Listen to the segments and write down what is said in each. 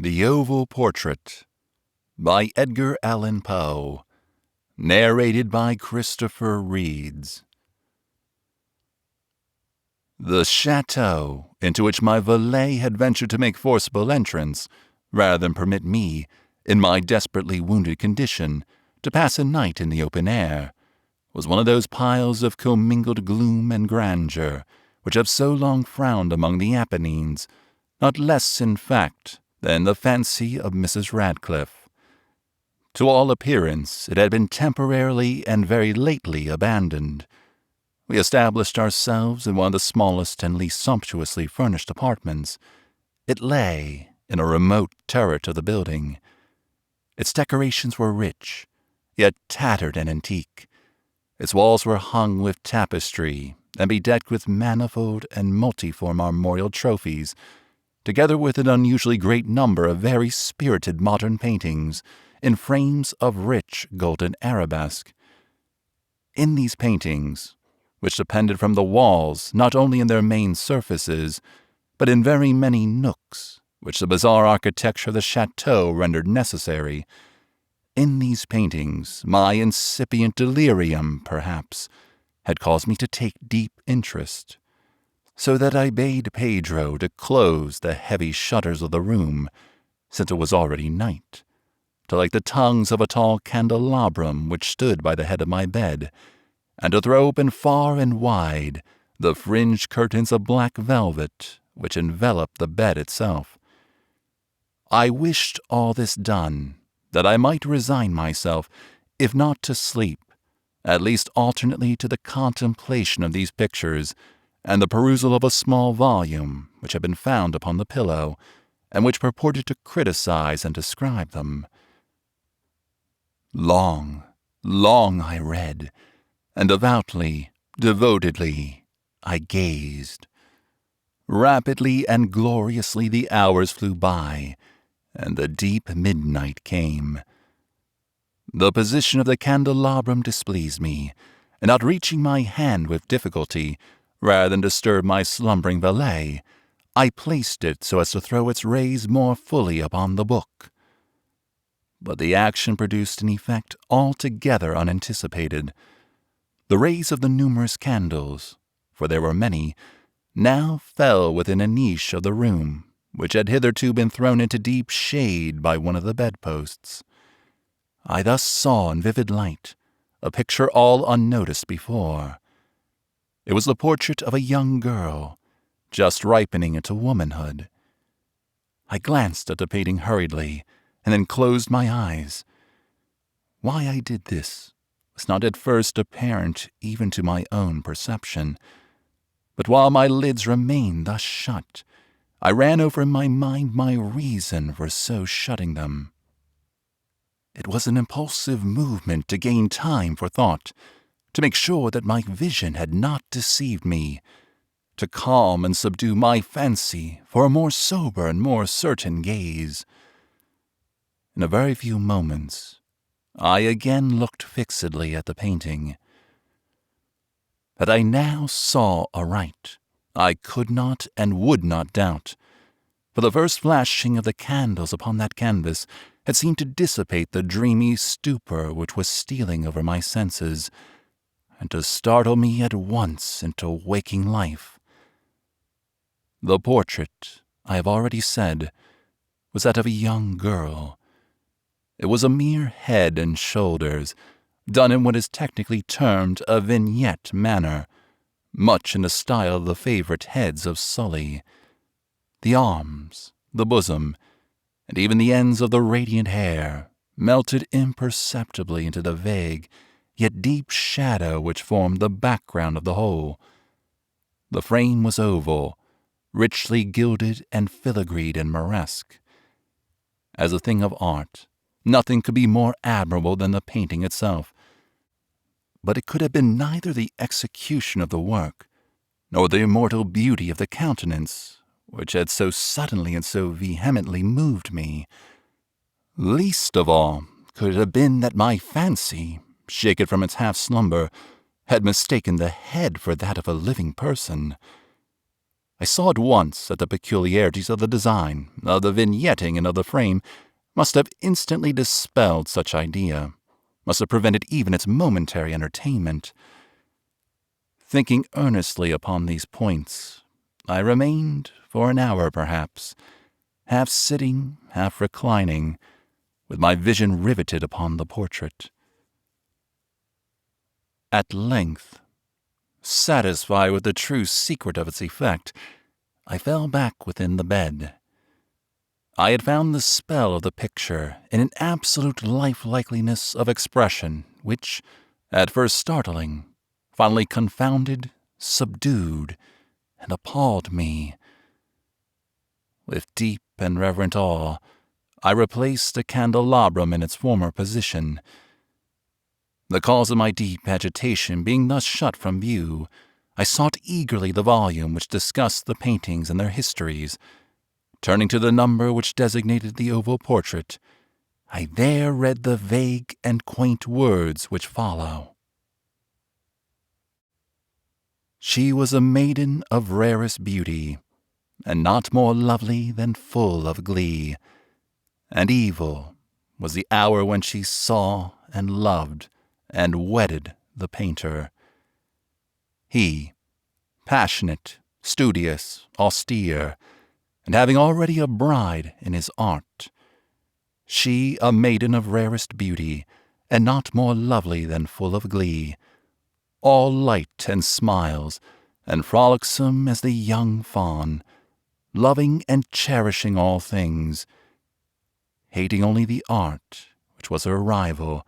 The Oval Portrait by Edgar Allan Poe. Narrated by Christopher Reedes. The chateau, into which my valet had ventured to make forcible entrance, rather than permit me, in my desperately wounded condition, to pass a night in the open air, was one of those piles of commingled gloom and grandeur which have so long frowned among the Apennines, not less, in fact, than the fancy of Mrs. Radcliffe. To all appearance, it had been temporarily and very lately abandoned. We established ourselves in one of the smallest and least sumptuously furnished apartments. It lay in a remote turret of the building. Its decorations were rich, yet tattered and antique. Its walls were hung with tapestry and bedecked with manifold and multiform armorial trophies, together with an unusually great number of very spirited modern paintings in frames of rich golden arabesque. In these paintings, which depended from the walls not only in their main surfaces, but in very many nooks which the bizarre architecture of the chateau rendered necessary, in these paintings my incipient delirium, perhaps, had caused me to take deep interest, so that I bade Pedro to close the heavy shutters of the room, since it was already night, to light the tongues of a tall candelabrum which stood by the head of my bed, and to throw open far and wide the fringed curtains of black velvet which enveloped the bed itself. I wished all this done, that I might resign myself, if not to sleep, at least alternately to the contemplation of these pictures, and the perusal of a small volume which had been found upon the pillow, and which purported to criticize and describe them. Long I read, and devotedly I gazed. Rapidly and gloriously the hours flew by, and the deep midnight came. The position of the candelabrum displeased me, and outreaching my hand with difficulty, rather than disturb my slumbering valet, I placed it so as to throw its rays more fully upon the book. But the action produced an effect altogether unanticipated. The rays of the numerous candles, for there were many, now fell within a niche of the room, which had hitherto been thrown into deep shade by one of the bedposts. I thus saw in vivid light a picture all unnoticed before. It was the portrait of a young girl, just ripening into womanhood. I glanced at the painting hurriedly, and then closed my eyes. Why I did this was not at first apparent even to my own perception, but while my lids remained thus shut, I ran over in my mind my reason for so shutting them. It was an impulsive movement to gain time for thought, to make sure that my vision had not deceived me, to calm and subdue my fancy for a more sober and more certain gaze. In a very few moments, I again looked fixedly at the painting. That I now saw aright, I could not and would not doubt, for the first flashing of the candles upon that canvas had seemed to dissipate the dreamy stupor which was stealing over my senses, and to startle me at once into waking life. The portrait, I have already said, was that of a young girl. It was a mere head and shoulders, done in what is technically termed a vignette manner, much in the style of the favorite heads of Sully. The arms, the bosom, and even the ends of the radiant hair melted imperceptibly into the vague, yet deep shadow which formed the background of the whole. The frame was oval, richly gilded and filigreed in moresque. As a thing of art, nothing could be more admirable than the painting itself. But it could have been neither the execution of the work, nor the immortal beauty of the countenance, which had so suddenly and so vehemently moved me. Least of all could it have been that my fancy, shaken from its half-slumber, had mistaken the head for that of a living person. I saw at once that the peculiarities of the design, of the vignetting, and of the frame must have instantly dispelled such idea, must have prevented even its momentary entertainment. Thinking earnestly upon these points, I remained for an hour perhaps, half sitting, half reclining, with my vision riveted upon the portrait. At length, satisfied with the true secret of its effect, I fell back within the bed. I had found the spell of the picture in an absolute lifelikeliness of expression which, at first startling, finally confounded, subdued, and appalled me. With deep and reverent awe, I replaced the candelabrum in its former position. The cause of my deep agitation being thus shut from view, I sought eagerly the volume which discussed the paintings and their histories. Turning to the number which designated the oval portrait, I there read the vague and quaint words which follow. She was a maiden of rarest beauty, and not more lovely than full of glee. And evil was the hour when she saw and loved and wedded the painter. He, passionate, studious, austere, and having already a bride in his art. She, a maiden of rarest beauty, and not more lovely than full of glee, all light and smiles, and frolicsome as the young fawn, loving and cherishing all things, hating only the art which was her rival,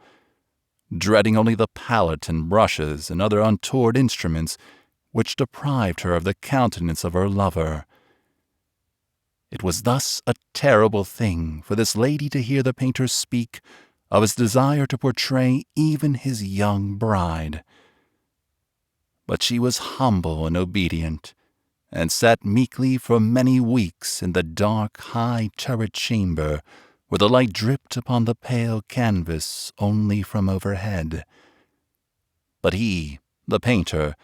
dreading only the palette and brushes and other untoward instruments which deprived her of the countenance of her lover. It was thus a terrible thing for this lady to hear the painter speak of his desire to portray even his young bride. But she was humble and obedient, and sat meekly for many weeks in the dark, high turret chamber, where the light dripped upon the pale canvas only from overhead. But he, the painter,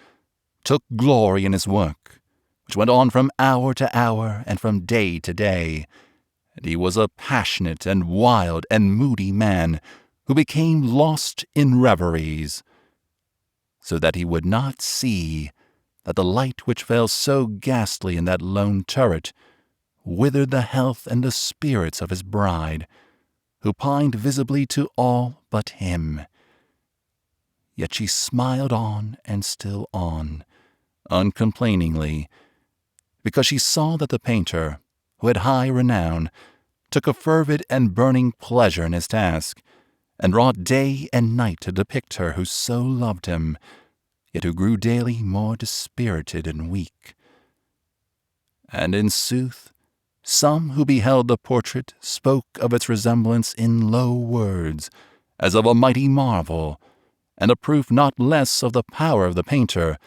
took glory in his work, which went on from hour to hour and from day to day, and he was a passionate and wild and moody man who became lost in reveries, so that he would not see that the light which fell so ghastly in that lone turret withered the health and the spirits of his bride, who pined visibly to all but him. Yet she smiled on and still on, uncomplainingly, because she saw that the painter, who had high renown, took a fervid and burning pleasure in his task, and wrought day and night to depict her who so loved him, yet who grew daily more dispirited and weak. And in sooth, some who beheld the portrait spoke of its resemblance in low words, as of a mighty marvel, and a proof not less of the power of the painter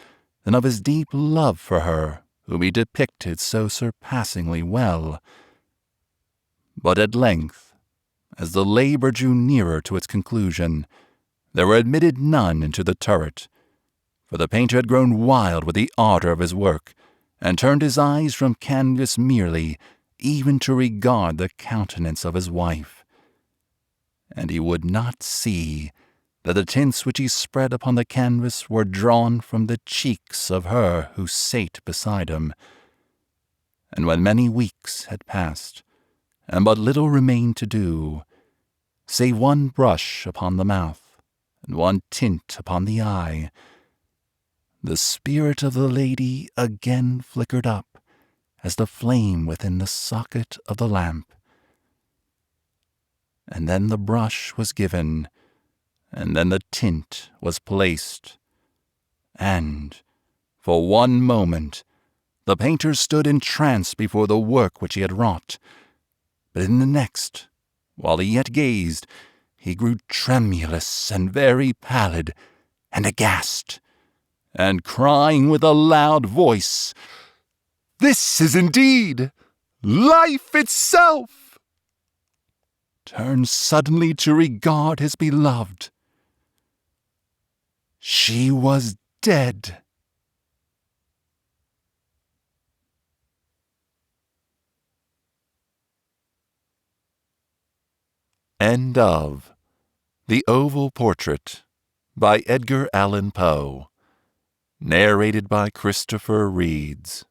than of his deep love for her, whom he depicted so surpassingly well. But at length, as the labor drew nearer to its conclusion, there were admitted none into the turret, for the painter had grown wild with the ardor of his work, and turned his eyes from canvas merely, even to regard the countenance of his wife. And he would not see that the tints which he spread upon the canvas were drawn from the cheeks of her who sate beside him. And when many weeks had passed, and but little remained to do, save one brush upon the mouth, and one tint upon the eye, the spirit of the lady again flickered up as the flame within the socket of the lamp. And then the brush was given, and then the tint was placed, and, for one moment, the painter stood entranced before the work which he had wrought. But in the next, while he yet gazed, he grew tremulous and very pallid, and aghast, and crying with a loud voice, "This is indeed life itself!" turned suddenly to regard his beloved. She was dead. End of The Oval Portrait by Edgar Allan Poe. Narrated by Christopher Reeds.